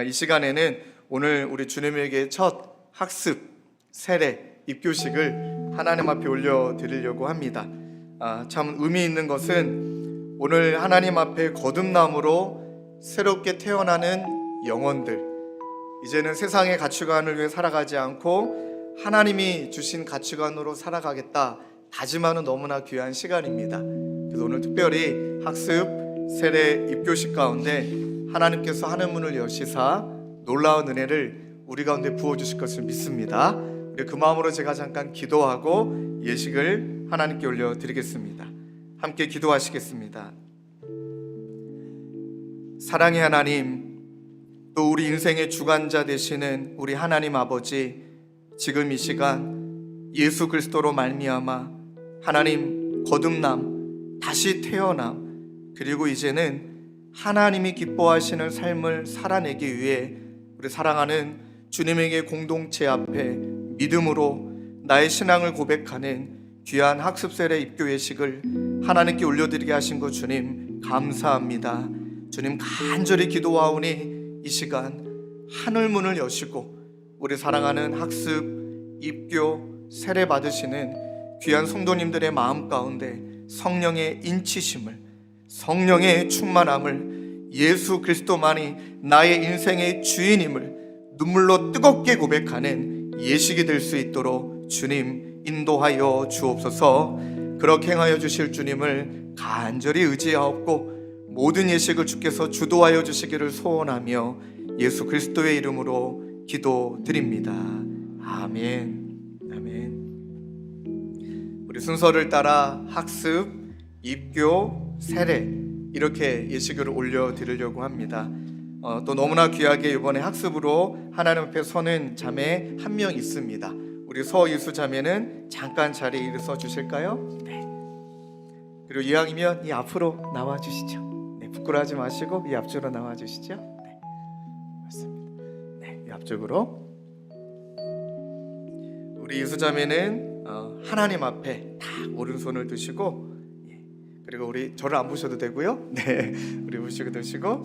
이 시간에는 오늘 우리 주님에게 첫 학습, 세례, 입교식을 하나님 앞에 올려드리려고 합니다. 참 의미 있는 것은 오늘 하나님 앞에 거듭남으로 새롭게 태어나는 영혼들, 이제는 세상의 가치관을 위해 살아가지 않고 하나님이 주신 가치관으로 살아가겠다 다짐하는 너무나 귀한 시간입니다. 그래서 오늘 특별히 학습, 세례, 입교식 가운데 하나님께서 하늘문을 여시사 놀라운 은혜를 우리 가운데 부어주실 것을 믿습니다. 그 마음으로 제가 잠깐 기도하고 예식을 하나님께 올려드리겠습니다. 함께 기도하시겠습니다. 사랑의 하나님, 또 우리 인생의 주관자 되시는 우리 하나님 아버지, 지금 이 시간 예수 그리스도로 말미암아 하나님 거듭남, 다시 태어남, 그리고 이제는 하나님이 기뻐하시는 삶을 살아내기 위해 우리 사랑하는 주님에게 공동체 앞에 믿음으로 나의 신앙을 고백하는 귀한 학습, 세례, 입교 예식을 하나님께 올려드리게 하신 것 주님 감사합니다. 주님 간절히 기도하오니 이 시간 하늘문을 여시고 우리 사랑하는 학습, 입교, 세례 받으시는 귀한 성도님들의 마음 가운데 성령의 인치심을, 성령의 충만함을, 예수 그리스도만이 나의 인생의 주인임을 눈물로 뜨겁게 고백하는 예식이 될 수 있도록 주님 인도하여 주옵소서. 그렇게 행하여 주실 주님을 간절히 의지하옵고 모든 예식을 주께서 주도하여 주시기를 소원하며 예수 그리스도의 이름으로 기도드립니다. 아멘. 아멘. 우리 순서를 따라 학습, 입교, 세례 이렇게 예식을 올려드리려고 합니다. 또 너무나 귀하게 이번에 학습으로 하나님 앞에 서는 자매 한 명 있습니다. 우리 서이수 자매는 잠깐 자리에 일어서 주실까요? 네. 그리고 이왕이면 이 앞으로 나와 주시죠. 네, 부끄러워하지 마시고 이 앞쪽으로 나와 주시죠. 네, 맞습니다. 네, 이 앞쪽으로. 우리 이수 자매는 하나님 앞에 딱 오른손을 드시고, 그리고 우리 저를 안 보셔도 되고요. 네, 우리 보시고 드시고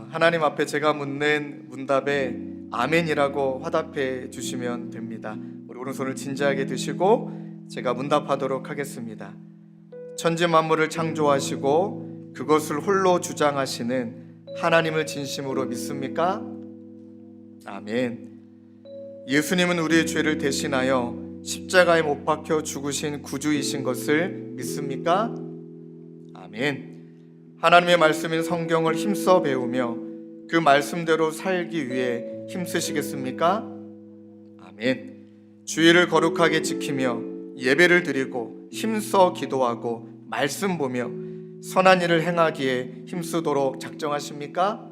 하나님 앞에 제가 묻는 문답에 아멘이라고 화답해 주시면 됩니다. 우리 오른손을 진지하게 드시고 제가 문답하도록 하겠습니다. 천지 만물을 창조하시고 그것을 홀로 주장하시는 하나님을 진심으로 믿습니까? 아멘. 예수님은 우리의 죄를 대신하여 십자가에 못 박혀 죽으신 구주이신 것을 믿습니까? 아멘. 하나님의 말씀인 성경을 힘써 배우며 그 말씀대로 살기 위해 힘쓰시겠습니까? 아멘. 주일을 거룩하게 지키며 예배를 드리고 힘써 기도하고 말씀 보며 선한 일을 행하기에 힘쓰도록 작정하십니까?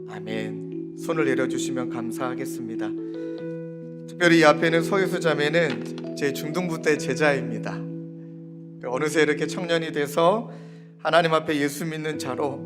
아멘. 손을 내려주시면 감사하겠습니다. 특별히 이 앞에는 서유수 자매는 제 중등부 때 제자입니다. 어느새 이렇게 청년이 돼서 하나님 앞에 예수 믿는 자로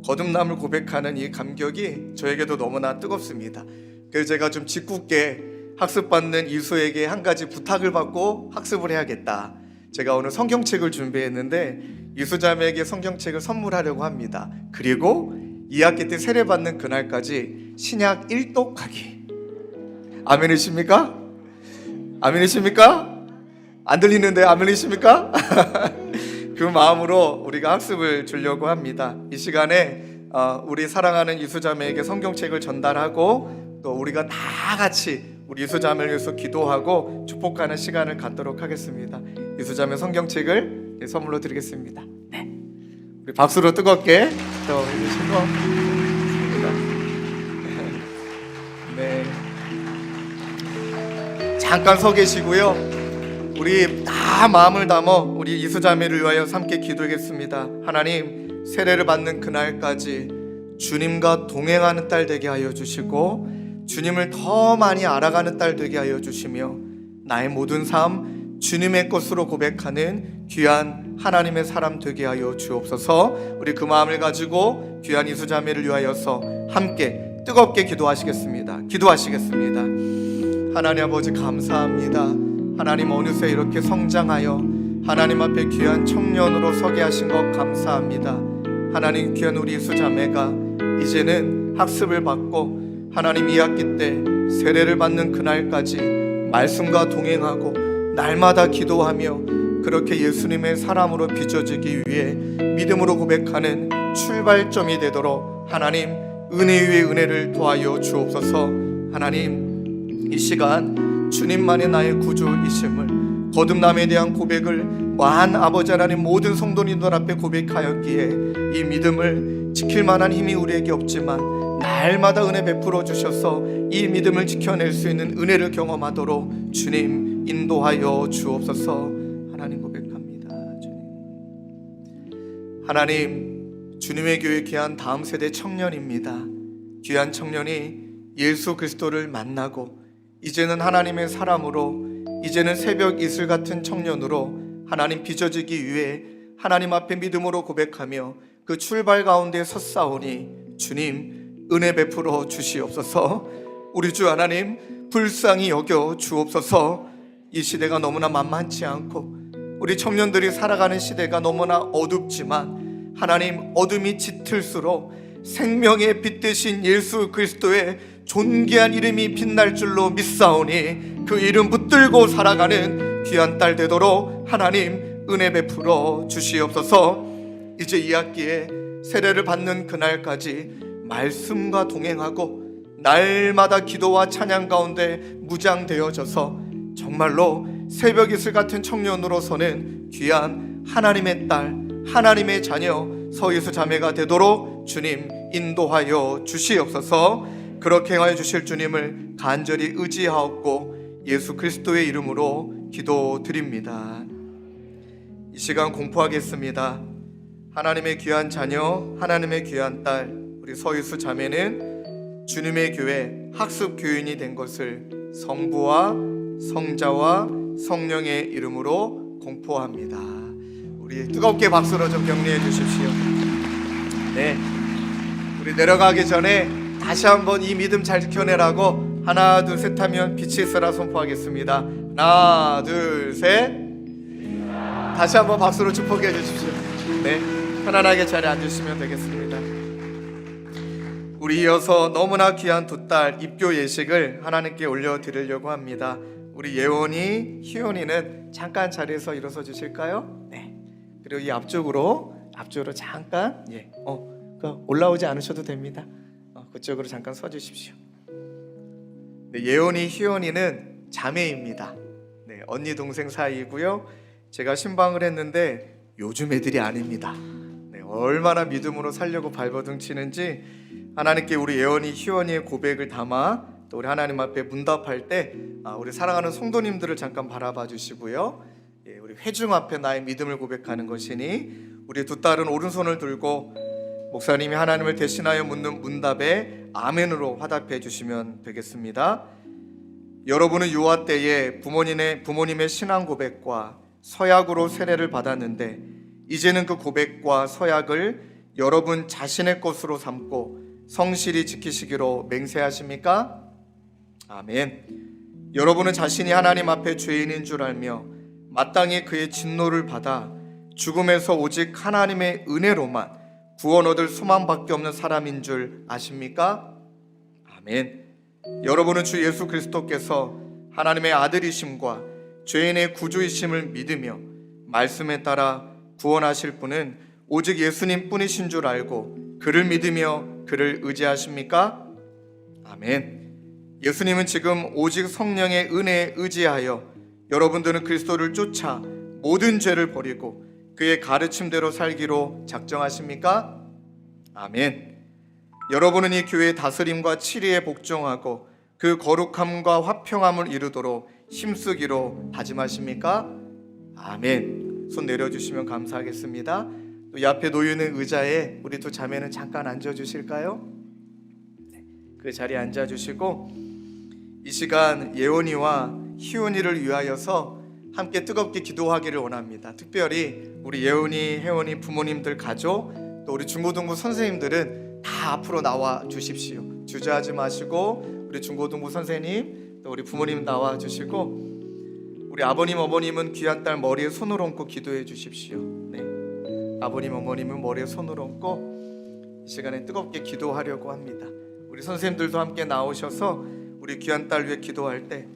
거듭남을 고백하는 이 감격이 저에게도 너무나 뜨겁습니다. 그래서 제가 좀 짓궂게 학습받는 이수에게 한 가지 부탁을 받고 학습을 해야겠다. 제가 오늘 성경책을 준비했는데 이수자매에게 성경책을 선물하려고 합니다. 그리고 2학기 때 세례받는 그날까지 신약 1독하기. 아멘이십니까? 아멘이십니까? 안 들리는데 아멘이십니까? 그 마음으로 우리가 학습을 주려고 합니다. 이 시간에 우리 사랑하는 이수자매에게 성경책을 전달하고 또 우리가 다 같이 우리 이수자매를 위해서 기도하고 축복하는 시간을 갖도록 하겠습니다. 이수자매 성경책을 선물로 드리겠습니다. 네, 우리 박수로 뜨겁게 또 해주시고. 네, 잠깐 서 계시고요. 우리 다 마음을 담아 우리 이수자매를 위하여 함께 기도하겠습니다. 하나님, 세례를 받는 그날까지 주님과 동행하는 딸 되게 하여 주시고 주님을 더 많이 알아가는 딸 되게 하여 주시며 나의 모든 삶 주님의 것으로 고백하는 귀한 하나님의 사람 되게 하여 주옵소서. 우리 그 마음을 가지고 귀한 이수자매를 위하여서 함께 뜨겁게 기도하시겠습니다. 하나님 아버지 감사합니다. 하나님 어느새 이렇게 성장하여 하나님 앞에 귀한 청년으로 서게 하신 것 감사합니다. 하나님 귀한 우리 이수자매가 이제는 학습을 받고 하나님 2학기 때 세례를 받는 그날까지 말씀과 동행하고 날마다 기도하며 그렇게 예수님의 사람으로 빚어지기 위해 믿음으로 고백하는 출발점이 되도록 하나님 은혜 위에 은혜를 더하여 주옵소서. 하나님, 이 시간 주님만이 나의 구주이심을 거듭남에 대한 고백을 만 아버지 하나님 모든 성도님들 앞에 고백하였기에 이 믿음을 지킬 만한 힘이 우리에게 없지만 날마다 은혜 베풀어 주셔서 이 믿음을 지켜낼 수 있는 은혜를 경험하도록 주님 인도하여 주옵소서. 하나님 고백합니다. 주님, 하나님, 주님의 교회 귀한 다음 세대 청년입니다. 귀한 청년이 예수 그리스도를 만나고 이제는 하나님의 사람으로, 이제는 새벽 이슬 같은 청년으로 하나님 빚어지기 위해 하나님 앞에 믿음으로 고백하며 그 출발 가운데 섰사오니 주님 은혜 베풀어 주시옵소서. 우리 주 하나님 불쌍히 여겨 주옵소서. 이 시대가 너무나 만만치 않고 우리 청년들이 살아가는 시대가 너무나 어둡지만 하나님, 어둠이 짙을수록 생명의 빛 되신 예수 그리스도의 존귀한 이름이 빛날 줄로 믿사오니 그 이름 붙들고 살아가는 귀한 딸 되도록 하나님 은혜 베풀어 주시옵소서. 이제 2학기에 세례를 받는 그날까지 말씀과 동행하고 날마다 기도와 찬양 가운데 무장되어져서 정말로 새벽 이슬 같은 청년으로서는 귀한 하나님의 딸, 하나님의 자녀 서예수 자매가 되도록 주님 인도하여 주시옵소서. 그렇게 행하여 주실 주님을 간절히 의지하옵고 예수 그리스도의 이름으로 기도드립니다. 이 시간 공포하겠습니다. 하나님의 귀한 자녀, 하나님의 귀한 딸 우리 서예수 자매는 주님의 교회 학습 교인이 된 것을 성부와 성자와 성령의 이름으로 공포합니다. 우리 뜨겁게 박수로 좀 격려해 주십시오. 네, 우리 내려가기 전에 다시 한번 이 믿음 잘 지켜내라고 하나 둘 셋 하면 빛이 있으라 선포하겠습니다. 하나 둘 셋. 다시 한번 박수로 축복해 주십시오. 네, 편안하게 자리에 앉으시면 되겠습니다. 우리 이어서 너무나 귀한 두 딸 입교 예식을 하나님께 올려드리려고 합니다. 우리 예원이, 희원이는 잠깐 자리에서 일어서 주실까요? 네. 그리고 이 앞쪽으로 잠깐 올라오지 않으셔도 됩니다. 그쪽으로 잠깐 서 주십시오. 네, 예원이, 희원이는 자매입니다. 네, 언니 동생 사이이고요. 제가 신방을 했는데 요즘 애들이 아닙니다. 네, 얼마나 믿음으로 살려고 발버둥 치는지 하나님께 우리 예원이, 희원이의 고백을 담아 또 우리 하나님 앞에 문답할 때 우리 사랑하는 성도님들을 잠깐 바라봐 주시고요. 예, 우리 회중 앞에 나의 믿음을 고백하는 것이니 우리 두 딸은 오른손을 들고 목사님이 하나님을 대신하여 묻는 문답에 아멘으로 화답해 주시면 되겠습니다. 여러분은 유아 때에 부모님의 신앙 고백과 서약으로 세례를 받았는데 이제는 그 고백과 서약을 여러분 자신의 것으로 삼고 성실히 지키시기로 맹세하십니까? 아멘. 여러분은 자신이 하나님 앞에 죄인인 줄 알며 마땅히 그의 진노를 받아 죽음에서 오직 하나님의 은혜로만 구원 얻을 소망밖에 없는 사람인 줄 아십니까? 아멘. 여러분은 주 예수 그리스도께서 하나님의 아들이심과 죄인의 구주이심을 믿으며 말씀에 따라 구원하실 분은 오직 예수님 뿐이신 줄 알고 그를 믿으며 그를 의지하십니까? 아멘. 예수님은 지금 오직 성령의 은혜에 의지하여 여러분들은 그리스도를 쫓아 모든 죄를 버리고 그의 가르침대로 살기로 작정하십니까? 아멘. 여러분은 이 교회의 다스림과 치리에 복종하고 그 거룩함과 화평함을 이루도록 힘쓰기로 다짐하십니까? 아멘. 손 내려주시면 감사하겠습니다. 또 옆에 놓여있는 의자에 우리 두 자매는 잠깐 앉아주실까요? 그 자리에 앉아주시고 이 시간 예원이와 희원이를 위하여서 함께 뜨겁게 기도하기를 원합니다. 특별히 우리 예원이, 혜원이 부모님들 가족 또 우리 중고등부 선생님들은 다 앞으로 나와 주십시오. 주저하지 마시고 우리 중고등부 선생님 또 우리 부모님 나와 주시고 우리 아버님 어머님은 귀한 딸 머리에 손을 얹고 기도해 주십시오. 네, 아버님 어머님은 머리에 손을 얹고 이 시간에 뜨겁게 기도하려고 합니다. 우리 선생님들도 함께 나오셔서 우리 귀한 딸 위해 기도할 때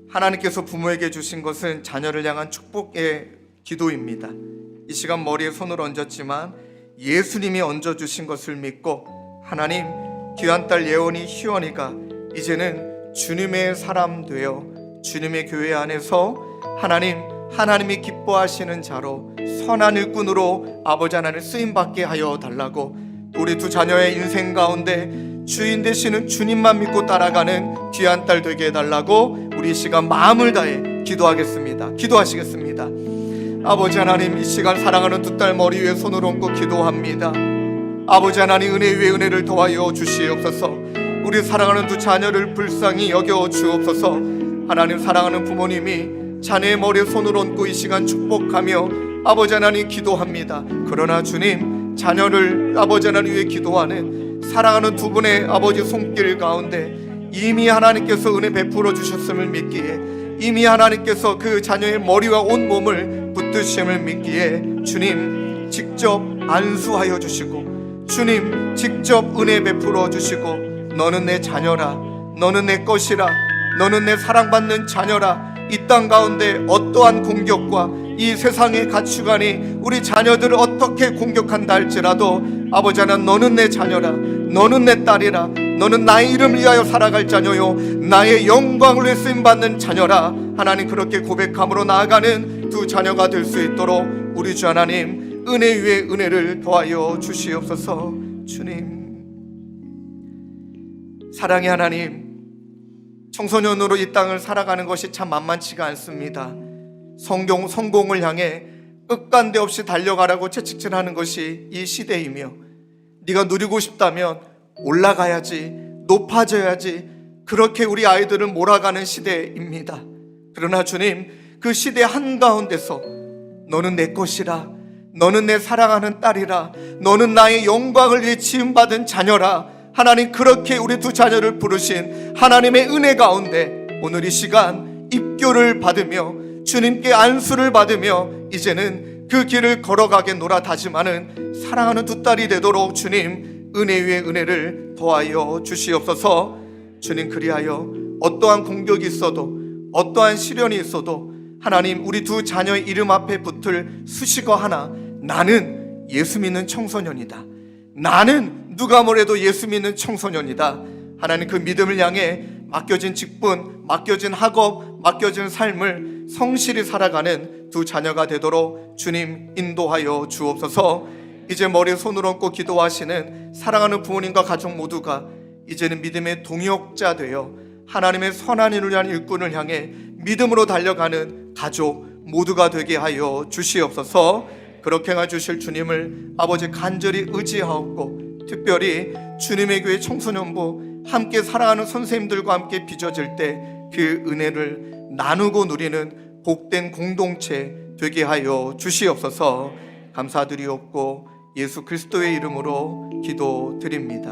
하나님께서 부모에게 주신 것은 자녀를 향한 축복의 기도입니다. 이 시간 머리에 손을 얹었지만 예수님이 얹어주신 것을 믿고 하나님, 귀한 딸 예원이, 희원이가 이제는 주님의 사람 되어 주님의 교회 안에서 하나님이 기뻐하시는 자로 선한 일꾼으로 아버지 하나님 쓰임받게 하여 달라고, 우리 두 자녀의 인생 가운데 주인 되시는 주님만 믿고 따라가는 귀한 딸 되게 해달라고 우리 이 시간 마음을 다해 기도하겠습니다. 기도하시겠습니다. 아버지 하나님, 이 시간 사랑하는 두 딸 머리 위에 손을 얹고 기도합니다. 아버지 하나님, 은혜 위에 은혜를 더하여 주시옵소서. 우리 사랑하는 두 자녀를 불쌍히 여겨 주옵소서. 하나님, 사랑하는 부모님이 자녀의 머리에 손을 얹고 이 시간 축복하며 아버지 하나님 기도합니다. 그러나 주님, 자녀를 아버지 하나님 위해 기도하는 사랑하는 두 분의 아버지 손길 가운데 이미 하나님께서 은혜 베풀어 주셨음을 믿기에, 이미 하나님께서 그 자녀의 머리와 온 몸을 붙드심을 믿기에 주님 직접 안수하여 주시고, 주님 직접 은혜 베풀어 주시고, 너는 내 자녀라, 너는 내 것이라, 너는 내 사랑받는 자녀라. 이 땅 가운데 어떠한 공격과 이 세상의 가치관이 우리 자녀들을 어떻게 공격한다 할지라도 아버지 하나님, 너는 내 자녀라, 너는 내 딸이라, 너는 나의 이름을 위하여 살아갈 자녀요, 나의 영광을 위해 쓰임받는 자녀라. 하나님, 그렇게 고백함으로 나아가는 두 자녀가 될 수 있도록 우리 주 하나님 은혜 위에 은혜를 더하여 주시옵소서. 주님, 사랑의 하나님, 청소년으로 이 땅을 살아가는 것이 참 만만치가 않습니다. 성공을 향해 끝간데 없이 달려가라고 채찍질하는 것이 이 시대이며, 네가 누리고 싶다면 올라가야지, 높아져야지, 그렇게 우리 아이들을 몰아가는 시대입니다. 그러나 주님, 그 시대 한가운데서 너는 내 것이라, 너는 내 사랑하는 딸이라, 너는 나의 영광을 위해 지음받은 자녀라. 하나님, 그렇게 우리 두 자녀를 부르신 하나님의 은혜 가운데 오늘 이 시간 입교를 받으며 주님께 안수를 받으며 이제는 그 길을 걸어가겠노라 다짐하는 사랑하는 두 딸이 되도록 주님 은혜 위에 은혜를 더하여 주시옵소서. 주님, 그리하여 어떠한 공격이 있어도 어떠한 시련이 있어도 하나님, 우리 두 자녀의 이름 앞에 붙을 수식어 하나, 나는 예수 믿는 청소년이다, 나는 누가 뭐래도 예수 믿는 청소년이다. 하나님, 그 믿음을 향해 맡겨진 직분, 맡겨진 학업, 맡겨진 삶을 성실히 살아가는 두 자녀가 되도록 주님 인도하여 주옵소서. 이제 머리에 손을 얹고 기도하시는 사랑하는 부모님과 가족 모두가 이제는 믿음의 동역자 되어 하나님의 선한 일을 위한 일꾼을 향해 믿음으로 달려가는 가족 모두가 되게 하여 주시옵소서. 그렇게 행해 주실 주님을 아버지 간절히 의지하옵고, 특별히 주님의 교회 청소년부 함께 사랑하는 선생님들과 함께 빚어질 때 그 은혜를 나누고 누리는 복된 공동체 되게 하여 주시옵소서. 감사드리옵고 예수 그리스도의 이름으로 기도드립니다.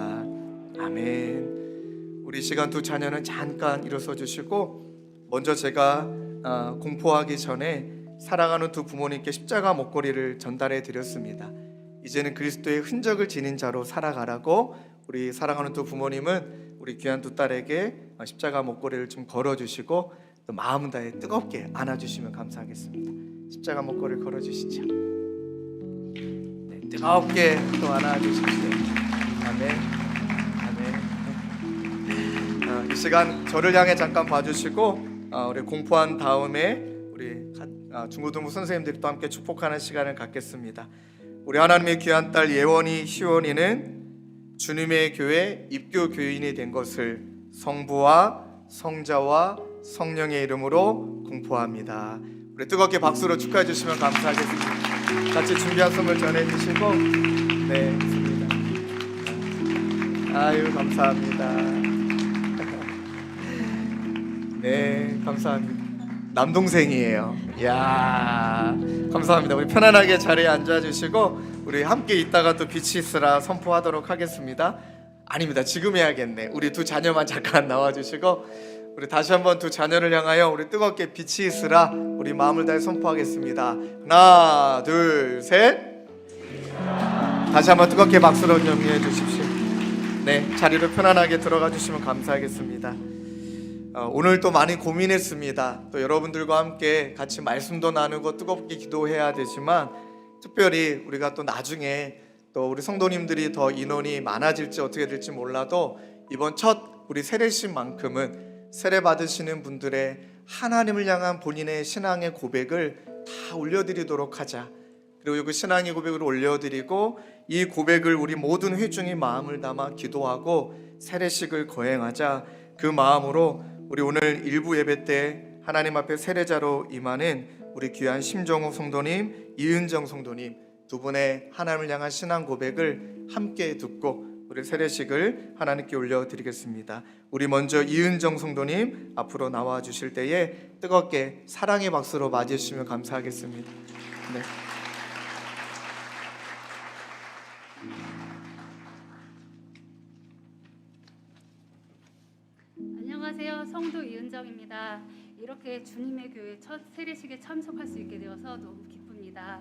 아멘. 우리 시간 두 자녀는 잠깐 일어서 주시고, 먼저 제가 공포하기 전에 사랑하는 두 부모님께 십자가 목걸이를 전달해 드렸습니다. 이제는 그리스도의 흔적을 지닌 자로 살아가라고 우리 사랑하는 두 부모님은 우리 귀한 두 딸에게 십자가 목걸이를 좀 걸어주시고 또 마음 다해 뜨겁게 안아주시면 감사하겠습니다. 십자가 목걸이를 걸어주시죠. 네, 뜨겁게 또 안아주십시오. 아멘. 아멘. 이 시간 저를 향해 잠깐 봐주시고 우리 공포한 다음에 우리 중고등부 선생님들이 또 함께 축복하는 시간을 갖겠습니다. 우리 하나님의 귀한 딸 예원이, 희원이는 주님의 교회 입교 교인이 된 것을 성부와 성자와 성령의 이름으로 공포합니다. 우리 뜨겁게 박수로 축하해 주시면 감사하겠습니다. 같이 준비한 선물 전해 주시고, 네, 좋습니다. 아유, 감사합니다. 네, 감사합니다. 남동생이에요. 이야, 감사합니다. 우리 편안하게 자리에 앉아주시고 우리 함께 있다가 또 빛이 있으라 선포하도록 하겠습니다. 아닙니다. 지금 해야겠네. 우리 두 자녀만 잠깐 나와주시고 우리 다시 한번 두 자녀를 향하여 우리 뜨겁게 빛이 있으라 우리 마음을 다해 선포하겠습니다. 하나, 둘, 셋. 다시 한번 뜨겁게 박수로 격려해 주십시오. 네, 자리로 편안하게 들어가 주시면 감사하겠습니다. 오늘 또 많이 고민했습니다. 또 여러분들과 함께 같이 말씀도 나누고 뜨겁게 기도해야 되지만 특별히 우리가 또 나중에 또 우리 성도님들이 더 인원이 많아질지 어떻게 될지 몰라도 이번 첫 우리 세례식만큼은 세례 받으시는 분들의 하나님을 향한 본인의 신앙의 고백을 다 올려드리도록 하자. 그리고 그 신앙의 고백을 올려드리고 이 고백을 우리 모든 회중이 마음을 담아 기도하고 세례식을 거행하자. 그 마음으로 우리 오늘 일부 예배 때 하나님 앞에 세례자로 임하는 우리 귀한 심정욱 성도님, 이은정 성도님 두 분의 하나님을 향한 신앙 고백을 함께 듣고 우리 세례식을 하나님께 올려드리겠습니다. 우리 먼저 이은정 성도님 앞으로 나와 주실 때에 뜨겁게 사랑의 박수로 맞이해 주시면 감사하겠습니다. 네. 안녕하세요. 성도 이은정입니다. 이렇게 주님의 교회 첫 세례식에 참석할 수 있게 되어서 너무 기쁩니다.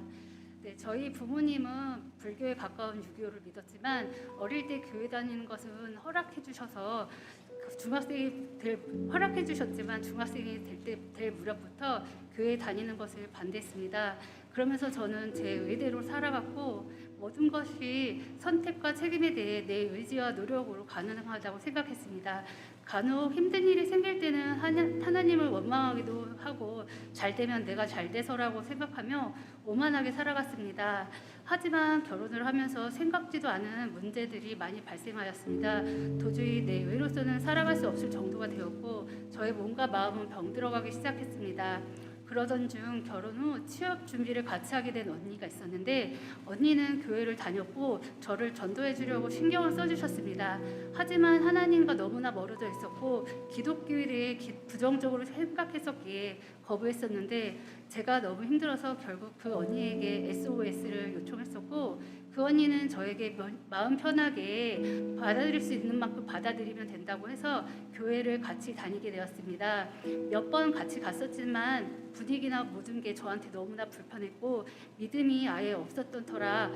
네, 저희 부모님은 불교에 가까운 유교를 믿었지만 어릴 때 교회 다니는 것은 허락해 주셔서 허락해 주셨지만 중학생이 될 무렵부터 교회 다니는 것을 반대했습니다. 그러면서 저는 제 의대로 살아갔고 모든 것이 선택과 책임에 대해 내 의지와 노력으로 가능하다고 생각했습니다. 간혹 힘든 일이 생길 때는 하나님을 원망하기도 하고 잘 되면 내가 잘 돼서라고 생각하며 오만하게 살아갔습니다. 하지만 결혼을 하면서 생각지도 않은 문제들이 많이 발생하였습니다. 도저히 내 의로서는 살아갈 수 없을 정도가 되었고 저의 몸과 마음은 병들어가기 시작했습니다. 그러던 중 결혼 후 취업 준비를 같이 하게 된 언니가 있었는데 언니는 교회를 다녔고 저를 전도해 주려고 신경을 써주셨습니다. 하지만 하나님과 너무나 멀어져 있었고 기독교에 부정적으로 생각했었기에 거부했었는데 제가 너무 힘들어서 결국 그 언니에게 SOS를 요청했었고 그 언니는 저에게 마음 편하게 받아들일 수 있는 만큼 받아들이면 된다고 해서 교회를 같이 다니게 되었습니다. 몇 번 같이 갔었지만 분위기나 모든 게 저한테 너무나 불편했고 믿음이 아예 없었던 터라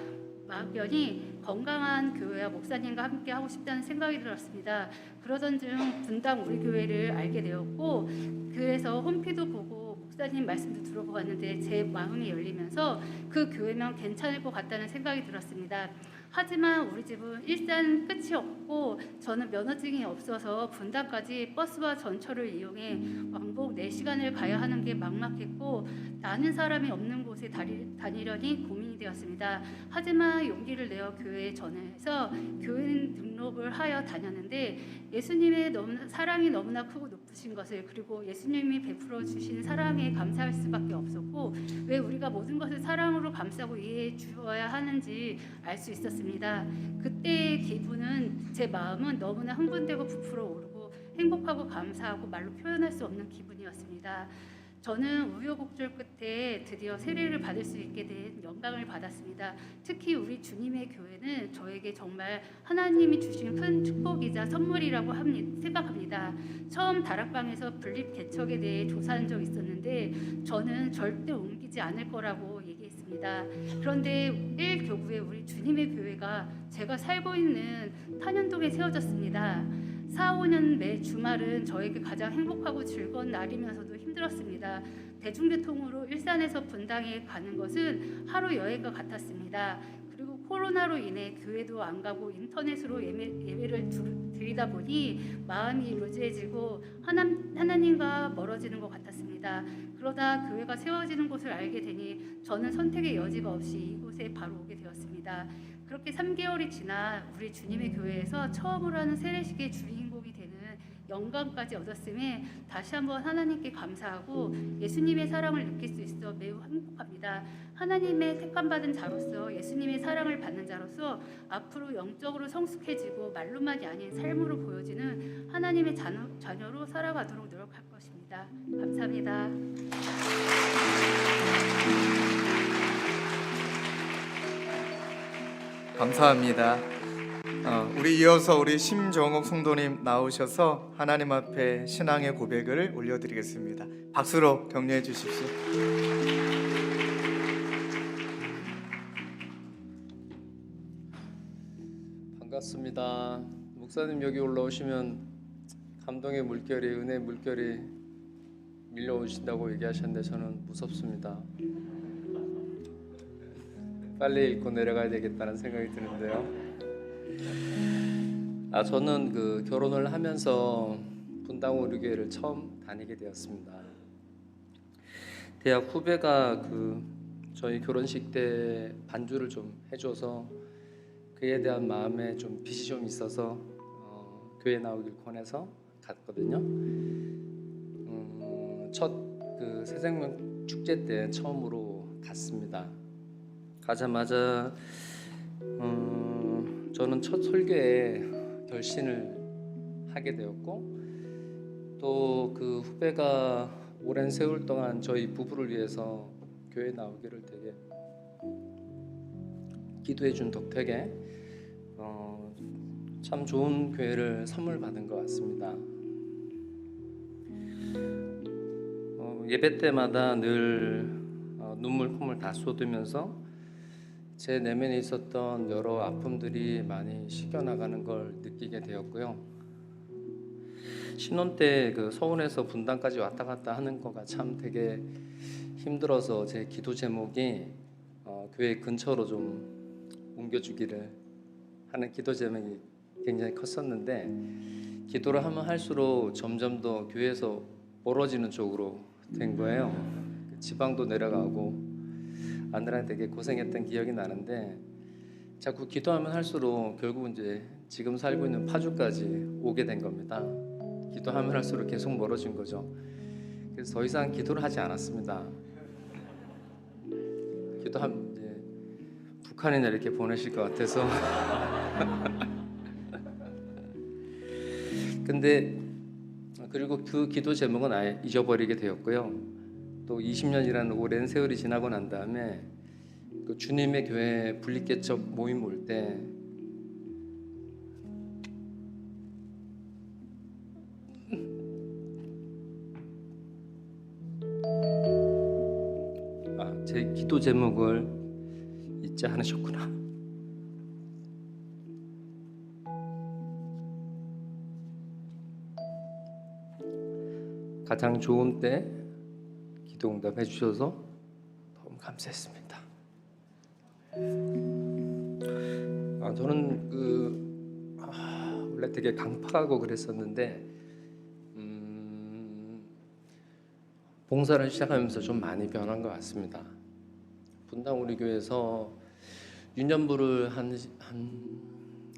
막연히 건강한 교회와 목사님과 함께 하고 싶다는 생각이 들었습니다. 그러던 중 분당 우리 교회를 알게 되었고 그래서 홈피도 보고 목사님 말씀도 들어보았는데 제 마음이 열리면서 그 교회면 괜찮을 것 같다는 생각이 들었습니다. 하지만 우리 집은 일산 끝이 없고 저는 면허증이 없어서 분당까지 버스와 전철을 이용해 왕복 4시간을 가야 하는 게 막막했고 나는 사람이 없는 곳에 다니려니 고민이 되었습니다. 하지만 용기를 내어 교회에 전화해서 교회 등록을 하여 다녔는데 예수님의 사랑이 너무나 크고 높으신 것을 그리고 예수님이 베풀어 주신 사랑에 감사할 수밖에 없었고 왜 우리가 모든 것을 사랑으로 감싸고 이해해 주어야 하는지 알 수 있었습니다. 그때의 기분은 제 마음은 너무나 흥분되고 부풀어 오르고 행복하고 감사하고 말로 표현할 수 없는 기분이었습니다. 저는 우여곡절 끝에 드디어 세례를 받을 수 있게 된 영광을 받았습니다. 특히 우리 주님의 교회는 저에게 정말 하나님이 주신 큰 축복이자 선물이라고 생각합니다. 처음 다락방에서 분립 개척에 대해 조사한 적이 있었는데 저는 절대 옮기지 않을 거라고 얘기했습니다. 그런데 1교구에 우리 주님의 교회가 제가 살고 있는 탄현동에 세워졌습니다. 4, 5년 매 주말은 저에게 가장 행복하고 즐거운 날이면서도 힘들었습니다. 대중교통으로 일산에서 분당에 가는 것은 하루 여행과 같았습니다. 그리고 코로나로 인해 교회도 안 가고 인터넷으로 예배를 드리다 보니 마음이 루즈해지고 하나님과 멀어지는 것 같았습니다. 그러다 교회가 세워지는 곳을 알게 되니 저는 선택의 여지가 없이 이곳에 바로 오게 되었습니다. 그렇게 3개월이 지나 우리 주님의 교회에서 처음으로 하는 세례식의 주인공이 되는 영광까지 얻었음에 다시 한번 하나님께 감사하고 예수님의 사랑을 느낄 수 있어 매우 행복합니다. 하나님의 택함받은 자로서 예수님의 사랑을 받는 자로서 앞으로 영적으로 성숙해지고 말로만이 아닌 삶으로 보여지는 하나님의 자녀로 살아가도록 노력할 것입니다. 감사합니다. 감사합니다. 우리 이어서 우리 심정옥 성도님 나오셔서 하나님 앞에 신앙의 고백을 올려드리겠습니다. 박수로 격려해 주십시오. 반갑습니다. 목사님 여기 올라오시면 감동의 물결이, 은혜의 물결이 밀려오신다고 얘기하셨는데 저는 무섭습니다. 빨리 읽고 내려가야 되겠다는 생각이 드는데요. 저는 그 결혼을 하면서 분당 오류교회를 처음 다니게 되었습니다. 대학 후배가 저희 결혼식 때 반주를 좀 해줘서 그에 대한 마음에 좀 빚이 좀 있어서 교회 나오길 권해서 갔거든요. 첫 그 새생명 축제 때 처음으로 갔습니다. 가자마자 저는 첫 설교에 결신을 하게 되었고, 또 그 후배가 오랜 세월 동안 저희 부부를 위해서 교회 나오기를 되게 기도해 준 덕택에 참 좋은 교회를 선물 받은 것 같습니다. 예배 때마다 늘 눈물 콧물 다 쏟으면서 제 내면에 있었던 여러 아픔들이 많이 씻겨나가는 걸 느끼게 되었고요. 신혼 때 그 서울에서 분당까지 왔다 갔다 하는 거가 참 되게 힘들어서 제 기도 제목이 교회 근처로 좀 옮겨주기를 하는 기도 제목이 굉장히 컸었는데, 기도를 하면 할수록 점점 더 교회에서 멀어지는 쪽으로 된 거예요. 지방도 내려가고 아내랑 되게 고생했던 기억이 나는데, 자꾸 기도하면 할수록 결국 이제 지금 살고 있는 파주까지 오게 된 겁니다. 기도하면 할수록 계속 멀어진 거죠. 그래서 더 이상 기도를 하지 않았습니다. 기도하면 이제 북한이나 이렇게 보내실 것 같아서. 근데 그리고 그 기도 제목은 아예 잊어버리게 되었고요. 또 20년이라는 오랜 세월이 지나고 난 다음에 그 주님의 교회 분리개척 모임 올 때 제 기도 제목을 잊지 않으셨구나. 가장 좋은 때 기도 응답해 주셔서 너무 감사했습니다. 저는 원래 되게 강팍하고 그랬었는데 봉사를 시작하면서 좀 많이 변한 것 같습니다. 분당 우리 교회에서 유년부를 한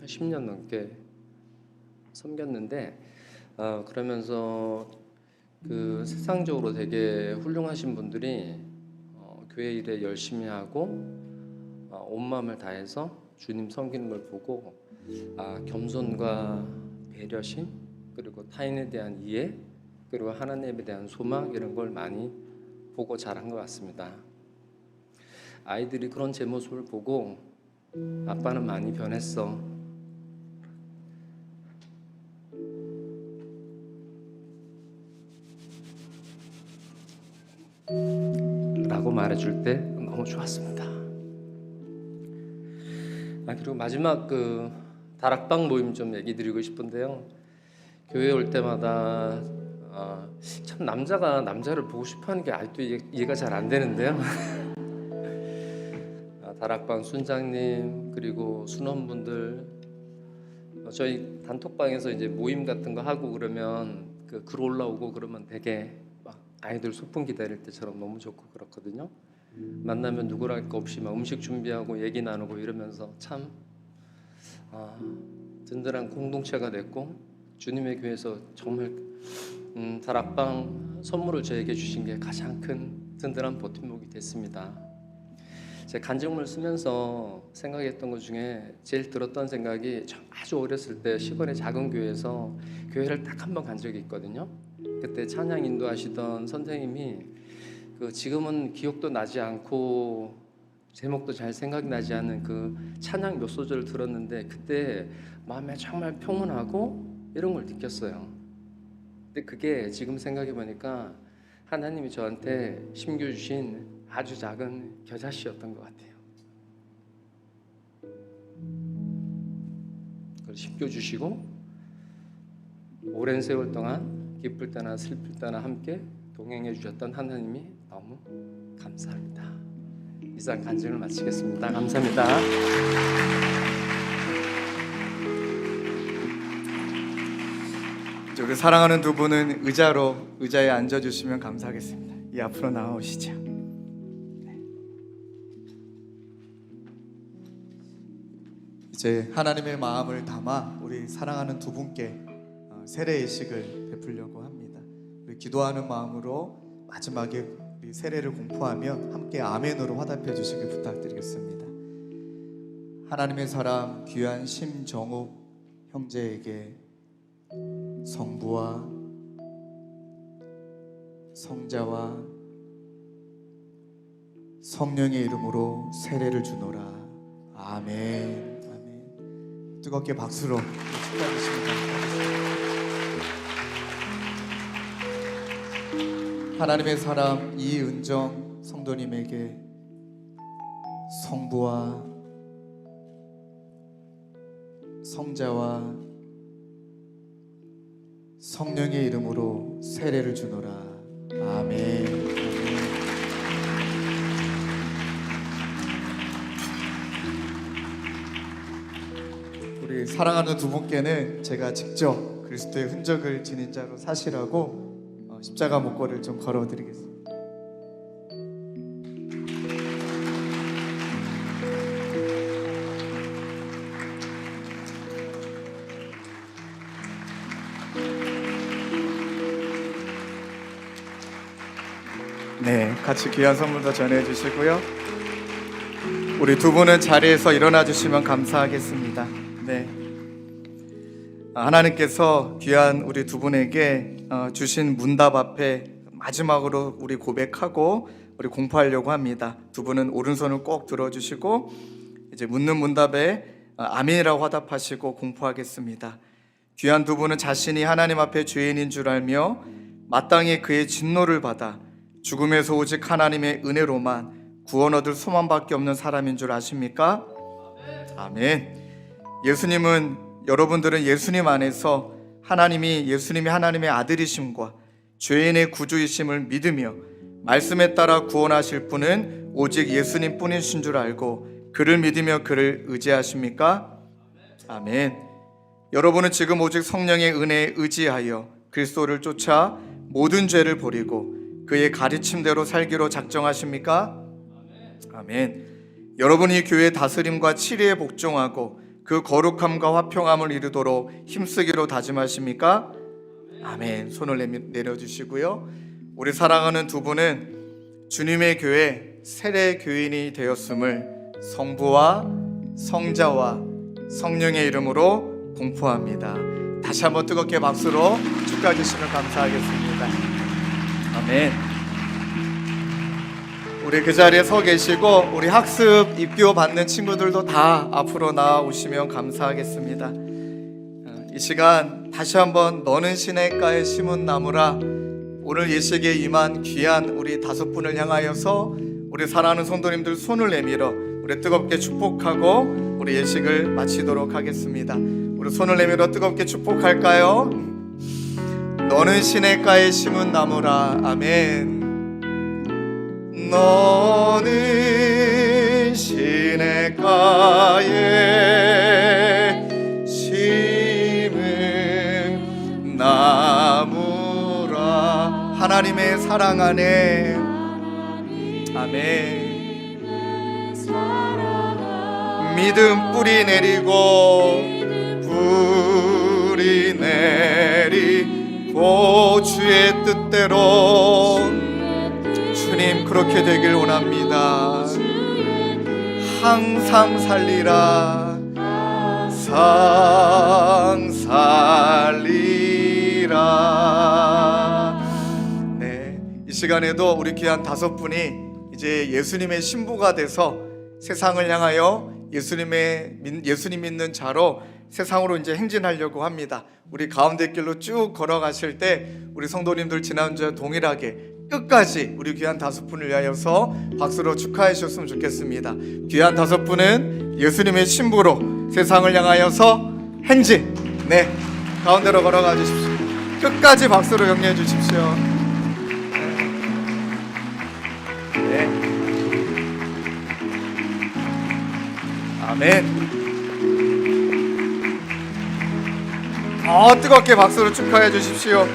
10년 넘게 섬겼는데, 그러면서 그 세상적으로 되게 훌륭하신 분들이 교회 일에 열심히 하고 온 마음을 다해서 주님 섬기는 걸 보고 겸손과 배려심, 그리고 타인에 대한 이해, 그리고 하나님에 대한 소망, 이런 걸 많이 보고 자란 것 같습니다. 아이들이 그런 제 모습을 보고 아빠는 많이 변했어, 라고 말해줄 때 너무 좋았습니다. 그리고 마지막 그 다락방 모임 좀 얘기 드리고 싶은데요. 교회 올 때마다 참 남자가 남자를 보고 싶어하는 게 아직도 이해가 잘 안 되는데요. 다락방 순장님, 그리고 순원분들, 저희 단톡방에서 이제 모임 같은 거 하고 그러면 그 글 올라오고 그러면 되게 막 아이들 소풍 기다릴 때처럼 너무 좋고 그렇거든요. 만나면 누구랄 거 없이 막 음식 준비하고 얘기 나누고 이러면서 참 든든한 공동체가 됐고, 주님의 교회에서 정말 다락방 선물을 저에게 주신 게 가장 큰 든든한 버팀목이 됐습니다. 제 간증문을 쓰면서 생각했던 것 중에 제일 들었던 생각이, 아주 어렸을 때 시골의 작은 교회에서 교회를 딱 한 번 간 적이 있거든요. 그때 찬양 인도하시던 선생님이 지금은 기억도 나지 않고 제목도 잘 생각이 나지 않는 그 찬양 몇 소절을 들었는데, 그때 마음에 정말 평온하고 이런 걸 느꼈어요. 근데 그게 지금 생각해 보니까 하나님이 저한테 심겨주신 아주 작은 겨자씨였던 것 같아요. 그걸 심겨주시고 오랜 세월 동안 기쁠 때나 슬플 때나 함께 동행해 주셨던 하나님이 너무 감사합니다. 이상 간증을 마치겠습니다. 감사합니다. 이제 우리 사랑하는 두 분은 의자에 앉아주시면 감사하겠습니다. 이 앞으로 나오시죠. 네. 이제 하나님의 마음을 담아 우리 사랑하는 두 분께 세례 예식을 베풀려고 합니다. 우리 기도하는 마음으로 마지막에 우리 세례를 공포하면 함께 아멘으로 화답해 주시길 부탁드리겠습니다. 하나님의 사람 귀한 심정욱 형제에게 성부와 성자와 성령의 이름으로 세례를 주노라. 아멘. 아멘. 뜨겁게 박수로 축하해주시면 감사하겠습니다. 하나님의 사람 이은정 성도님에게 성부와 성자와 성령의 이름으로 세례를 주노라. 아멘. 아멘. 우리 사랑하는 두 분께는 제가 직접 그리스도의 흔적을 지닌 자로 사시라고 십자가 목걸이를 좀 걸어드리겠습니다. 네, 같이 귀한 선물도 전해주시고요. 우리 두 분은 자리에서 일어나 주시면 감사하겠습니다. 네, 하나님께서 귀한 우리 두 분에게 주신 문답 앞에 마지막으로 우리 고백하고 우리 공포하려고 합니다. 두 분은 오른손을 꼭 들어주시고 이제 묻는 문답에 아멘이라고 화답하시고 공포하겠습니다. 귀한 두 분은 자신이 하나님 앞에 죄인인 줄 알며 마땅히 그의 진노를 받아 죽음에서 오직 하나님의 은혜로만 구원 얻을 소망밖에 없는 사람인 줄 아십니까? 아멘. 여러분들은 예수님 안에서 예수님이 하나님의 아들이심과 죄인의 구주이심을 믿으며 말씀에 따라 구원하실 분은 오직 예수님 뿐이신 줄 알고 그를 믿으며 그를 의지하십니까? 아멘. 여러분은 지금 오직 성령의 은혜에 의지하여 그리스도를 쫓아 모든 죄를 버리고 그의 가르침대로 살기로 작정하십니까? 아멘. 여러분이 교회의 다스림과 치리에 복종하고 그 거룩함과 화평함을 이루도록 힘쓰기로 다짐하십니까? 아멘. 손을 내려주시고요. 우리 사랑하는 두 분은 주님의 교회 세례 교인이 되었음을 성부와 성자와 성령의 이름으로 공포합니다. 다시 한번 뜨겁게 박수로 축하해 주시면 감사하겠습니다. 아멘. 우리 그 자리에 서 계시고 우리 학습 입교 받는 친구들도 다 앞으로 나오시면 감사하겠습니다. 이 시간 다시 한번 너는 시냇가에 심은 나무라 오늘 예식에 임한 귀한 우리 다섯 분을 향하여서 우리 사랑하는 성도님들 손을 내밀어 우리 뜨겁게 축복하고 우리 예식을 마치도록 하겠습니다. 우리 손을 내밀어 뜨겁게 축복할까요? 너는 시냇가에 심은 나무라. 아멘. 너는 시냇가에 심은 나무라. 하나님의 사랑 안에. 아멘. 믿음 뿌리 내리고 뿌리 내리고 주의 뜻대로 주님 그렇게 되길 원합니다. 항상 살리라 항상 살리라. 네, 이 시간에도 우리 귀한 다섯 분이 이제 예수님의 신부가 돼서 세상을 향하여 예수님 믿는 자로 세상으로 이제 행진하려고 합니다. 우리 가운데 길로 쭉 걸어가실 때 우리 성도님들 지난주와 동일하게 끝까지 우리 귀한 다섯 분을 위하여서 박수로 축하해 주셨으면 좋겠습니다. 귀한 다섯 분은 예수님의 신부로 세상을 향하여서 행진. 네, 가운데로 걸어가 주십시오. 끝까지 박수로 격려해 주십시오. 네. 아멘. 뜨겁게 박수로 축하해 주십시오.